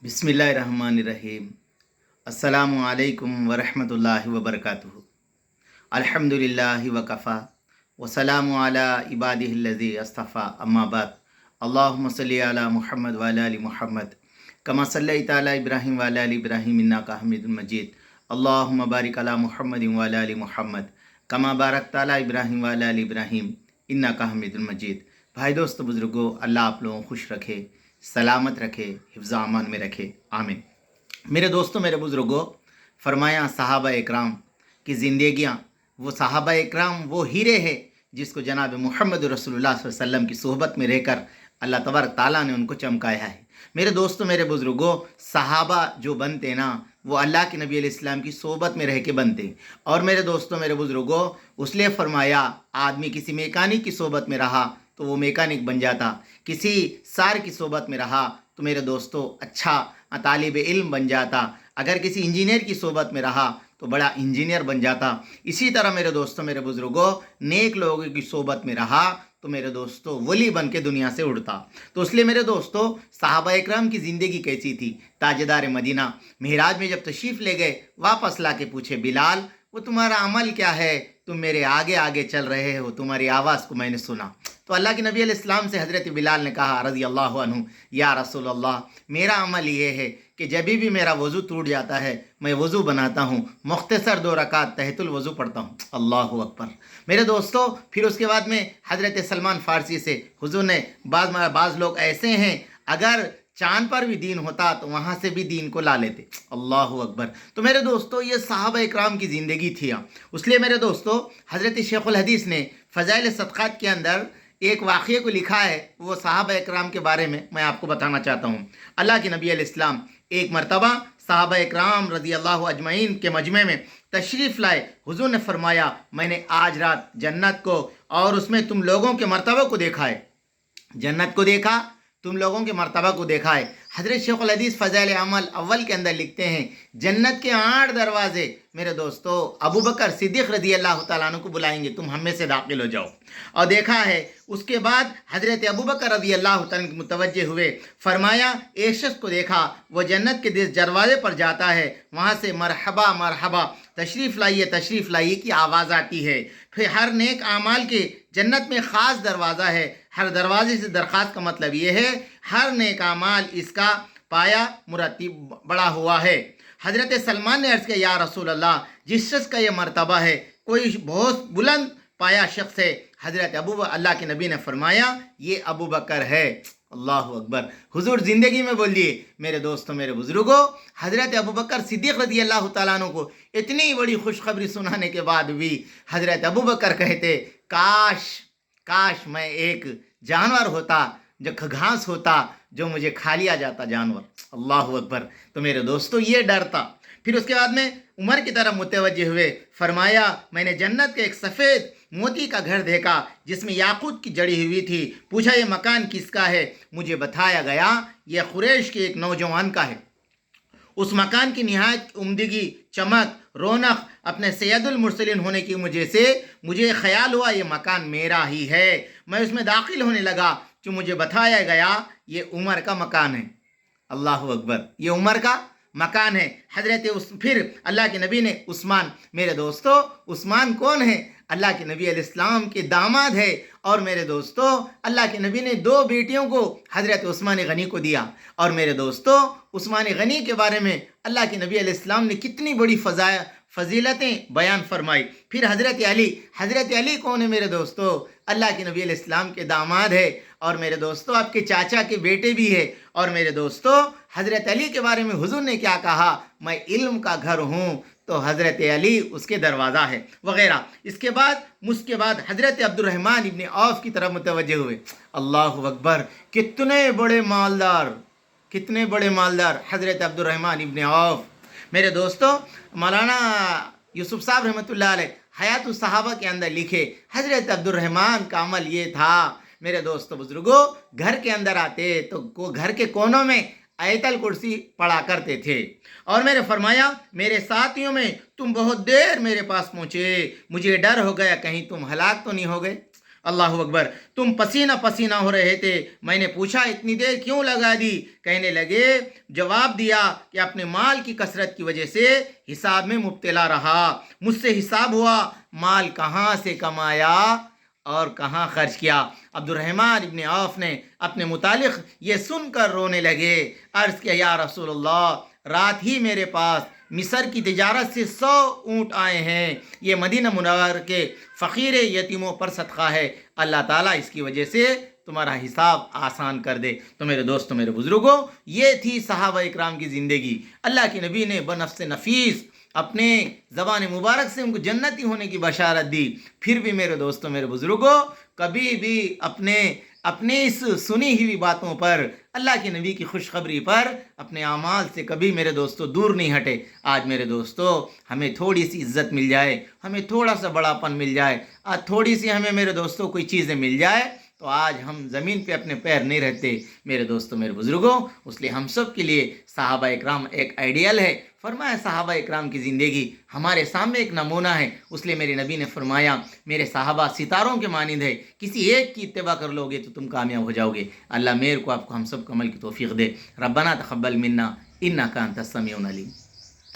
बिस्मिल्लाहिर्रहमानिर्रहीम। अस्सलामु अलैकुम वरहमतुल्लाहि वबरकातुहू। अल्हम्दुलिल्लाहि वकफ़ा वसलामु अला इबादिहिल्लज़ी अस्तफ़ा अम्मा बाद। अल्लाहुम्मा सल्लि अला मुहम्मद व अला आलि मुहम्मद कमा सल्लैता अला इब्राहीम व अला आलि इब्राहीम इन्नका हमीदुम मजीद। अल्लाहुम्मा बारिक अला मुहम्मदिन व अला आलि मुहम्मद कमा बारकता अला इब्राहीम व अला आलि इब्राहीम इन्नका हमीदुम मजीद। भाई दोस्त बुज़ुर्गों, अल्लाह आप लोगों को खुश रखे, सलामत रखे, हिफ्ज़ अमान में रखे, आमीन। मेरे दोस्तों, मेरे बुज़ुर्गों, फरमाया सहाबा इकराम की ज़िंदगियाँ, वो सहाबा इकराम वो हीरे हैं जिसको जनाब मुहम्मद रसूलुल्लाह सल्लल्लाहु अलैहि वसल्लम की सोहबत में रहकर अल्लाह तबारक ताला ने उनको चमकाया है। मेरे दोस्तों, मेरे बुज़ुर्गों, सहाबा जो बनते ना, वो अल्लाह के नबी अलैहिस्सलाम की सोहबत में रह के बनते। और मेरे दोस्तों, मेरे बुज़ुर्गों, उसलिए फरमाया आदमी किसी मैकेनिक की सोहबत में रहा तो वो मैकेनिक बन जाता, किसी सार की सोहबत में रहा तो मेरे दोस्तों अच्छा तालिब इल्म बन जाता, अगर किसी इंजीनियर की सोहबत में रहा तो बड़ा इंजीनियर बन जाता। इसी तरह मेरे दोस्तों, मेरे बुज़ुर्गों, नेक लोगों की सोहबत में रहा तो मेरे दोस्तों वली बन के दुनिया से उड़ता। तो इसलिए मेरे दोस्तों, सहाबा इकराम की ज़िंदगी कैसी थी? ताजदार मदीना मेराज में जब तशरीफ़ ले गए, वापस ला के पूछे, बिलाल वो तुम्हारा अमल क्या है? तुम मेरे आगे आगे चल रहे हो, तुम्हारी आवाज़ को मैंने सुना। तो अल्लाह के नबी अलैहिस्सलाम से हज़रत बिलाल ने कहा रज़ी अल्लाह अन्हु, या रसूल अल्लाह, मेरा अमल ये है कि जब भी मेरा वज़ू टूट जाता है मैं वज़ू बनाता हूँ, मुख्तसर 2 रकात तहतुल वज़ू पढ़ता हूँ। अल्लाहु अकबर। मेरे दोस्तों, फिर उसके बाद में हज़रत सलमान फ़ारसी से हुज़ूर ने बाज़ लोग ऐसे हैं, अगर चांद पर भी दीन होता तो वहाँ से भी दीन को ला लेते। अल्लाहु अकबर। तो मेरे दोस्तों, ये सहाबा इकराम की ज़िंदगी थी। इसलिए मेरे दोस्तों, हज़रत शेखुल हदीस ने फ़ज़ाइल सदक़ात के अंदर एक वाक़ये को लिखा है, वो सहाबा इकराम के बारे में मैं आपको बताना चाहता हूँ। अल्लाह के नबी अलैहिस्सलाम एक मरतबा सहाबा इकराम रज़ी अल्लाह अजमईन के मजमे में तशरीफ़ लाए। हुज़ूर ने फरमाया, मैंने आज रात जन्नत को और उसमें तुम लोगों के मर्तबा को देखा है। जन्नत को देखा, तुम लोगों के मर्तबा को देखा है। हज़रत शेखुल हदीस फ़ज़ाइल अमल अव्वल के अंदर लिखते हैं, जन्नत के 8 दरवाजे मेरे दोस्तों अबू बकर सिद्दीक़ रज़ी अल्लाह तआला अन्हु को बुलाएंगे, तुम हम में से दाखिल हो जाओ। और देखा है, उसके बाद हज़रत अबू बकर रज़ी अल्लाह तआला अन्हु मुतवज्जे हुए, फरमाया एक शख्स को देखा, वो जन्नत के जिस दरवाजे पर जाता है वहाँ से मरहबा मरहबा, तशरीफ़ लाइए की आवाज़ आती है। फिर हर नेक आमाल के जन्नत में ख़ास दरवाज़ा है, हर दरवाजे से दरख्वास्त का मतलब ये है हर नेक आमाल इसका पाया मुरतब बड़ा हुआ है। हज़रत सलमान ने अर्ज़ किया, या रसूल अल्लाह, जिस शख्स का ये मर्तबा है कोई बहुत बुलंद पाया शख्स है। हज़रत अल्लाह के नबी ने फरमाया, ये अबू बकर है। अल्लाहु अकबर। हुजूर ज़िंदगी में बोल दिए। मेरे दोस्तों, मेरे बुज़ुर्गों, हज़रत अबू बकर सिद्दीक़ रज़ी अल्लाह तआला अन्हु को इतनी बड़ी खुशखबरी सुनाने के बाद भी हज़रत अबू बकर कहते, काश काश मैं एक जानवर होता, जो घास होता, जो मुझे खा लिया जाता जानवर। अल्लाहु अकबर। तो मेरे दोस्तों, ये डर था। फिर उसके बाद में उमर की तरफ मुतवज्जे हुए, फरमाया, मैंने जन्नत के एक सफ़ेद मोती का घर देखा जिसमें याकूत की जड़ी हुई थी। पूछा, ये मकान किसका है? मुझे बताया गया यह कुरैश के एक नौजवान का है। उस मकान की निहायत उम्दगी, चमक, रौनक अपने सैयदुल मुरसलीन होने की वजह से मुझे ख्याल हुआ ये मकान मेरा ही है। मैं उसमें दाखिल होने लगा जो मुझे बताया गया ये उमर का मकान है। अल्लाहु अकबर। ये उमर का मकान है। फिर अल्लाह के नबी ने उस्मान, मेरे दोस्तों उस्मान कौन है? अल्लाह के नबी अलैहिस्सलाम के दामाद है। और मेरे दोस्तों, अल्लाह के नबी ने 2 बेटियों को हज़रत उस्मान गनी को दिया। और मेरे दोस्तों, उस्मान गनी के बारे में अल्लाह के नबी अलैहिस्सलाम ने कितनी बड़ी फजीलतें बयान फरमाई। फिर हज़रत अली कौन है मेरे दोस्तों? अल्लाह के नबी अलैहिस्सलाम के दामाद है। और मेरे दोस्तों, आपके चाचा के बेटे भी है। और मेरे दोस्तों, हज़रत अली के बारे में हुज़ूर ने क्या कहा? मैं इल्म का घर हूँ, तो हज़रत अली उसके दरवाज़ा है, वग़ैरह। इसके बाद हज़रत अब्दुर्रहमान इब्न औफ़ की तरफ मुतवज्जे हुए। अल्लाहु अकबर। कितने बड़े मालदार हज़रत अब्दुर्रहमान इब्न औफ़। मेरे दोस्तों, मौलाना यूसुफ साहब रहमतुल्लाह अलैह हयातुस सहाबा के अंदर लिखे, हज़रत अब्दुर्रहमान का अमल ये था, मेरे दोस्तों बुजुर्गों, घर के अंदर आते तो घर के कोनों में आयतल कुर्सी पढ़ा करते थे। और मैंने फरमाया, मेरे साथियों में तुम बहुत देर मेरे पास पहुँचे, मुझे डर हो गया कहीं तुम हलाक तो नहीं हो गए। اللہ اکبر. تم پسینہ پسینہ ہو رہے تھے. میں نے پوچھا اتنی دیر کیوں لگا دی؟ کہنے لگے، جواب دیا کہ اپنے مال کی کثرت کی وجہ سے حساب میں مبتلا رہا. مجھ سے حساب ہوا، مال کہاں سے کمایا اور کہاں خرچ کیا. عبد الرحمن ابن عوف نے اپنے متعلق یہ سن کر رونے لگے. عرض کیا، یا رسول اللہ، رات ہی میرے پاس مصر کی تجارت سے 100 اونٹ آئے ہیں. یہ مدینہ منور کے فقیر یتیموں پر صدقہ ہے. اللہ تعالیٰ اس کی وجہ سے تمہارا حساب آسان کر دے. تو میرے دوستوں، میرے بزرگوں، یہ تھی صحابہ اکرام کی زندگی. اللہ کے نبی نے بنفس نفیس اپنے زبان مبارک سے ان کو جنتی ہونے کی بشارت دی. پھر بھی میرے دوستوں، میرے بزرگوں، کبھی بھی اپنے اس سنی ہوئی باتوں پر، اللہ کے نبی کی خوشخبری پر، اپنے اعمال سے کبھی میرے دوستوں دور نہیں ہٹے. آج میرے دوستوں ہمیں تھوڑی سی عزت مل جائے، ہمیں تھوڑا سا بڑا پن مل جائے، آج تھوڑی سی ہمیں میرے دوستوں کوئی چیزیں مل جائے، تو آج ہم زمین پہ اپنے پیر نہیں رہتے. میرے دوستوں، میرے بزرگوں، اس لیے ہم سب کے لیے صحابہ اکرام ایک آئیڈیل ہے. فرمایا صحابہ اکرام کی زندگی ہمارے سامنے ایک نمونہ ہے. اس لیے میرے نبی نے فرمایا، میرے صحابہ ستاروں کے مانند ہے، کسی ایک کی اتباع کر لو گے تو تم کامیاب ہو جاؤ گے. اللہ میرے کو، آپ کو، ہم سب کو عمل کی توفیق دے. ربنا تقبل منا انک انت السمیع العلیم.